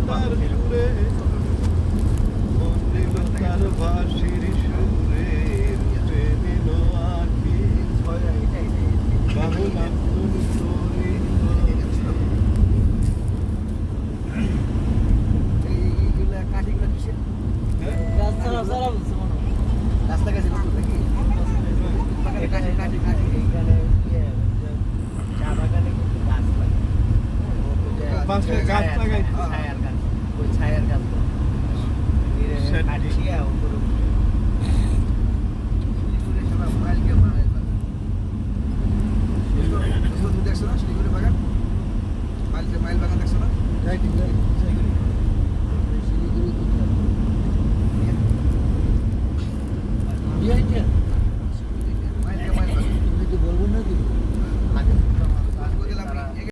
তার সুরে মন দিল তার বাঁশির সুরে রূপে দিল আঁখি বাহুলা ফুল তোরি এইগুলা কাঠিগুলো কিসের? রাস্তা কাছে নাকি কাঠি কাঠি কাঠি এইখানে চা বাগানে কিন্তু গাছ লাগে বাঁশের গাছ লাগাই ছায়ার গাছ ওই ছায়ার গাছ কাটিয়া উপরে দেখছো না শিলিগুড়ি বাগান মাইল বাগান দেখছো না?